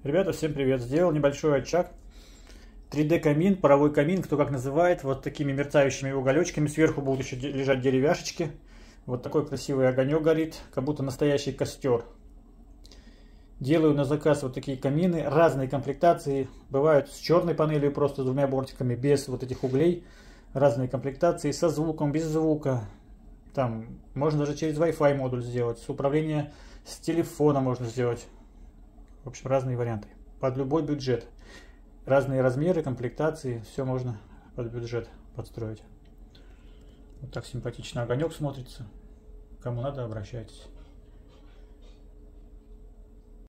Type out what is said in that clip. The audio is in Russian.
Ребята, всем привет! Сделал небольшой очаг. 3D камин, паровой камин, кто как называет. Вот такими мерцающими уголечками. Сверху будут еще лежать деревяшечки. Вот такой красивый огонек горит, как будто настоящий костер. Делаю на заказ вот такие камины. Разные комплектации. Бывают с черной панелью, просто с двумя бортиками, без вот этих углей. Разные комплектации, со звуком, без звука. Там можно даже через Wi-Fi модуль сделать. С управления с телефона можно сделать. В общем, разные варианты. Под любой бюджет. Разные размеры, комплектации. Все можно под бюджет подстроить. Вот так симпатично огонек смотрится. Кому надо, обращайтесь.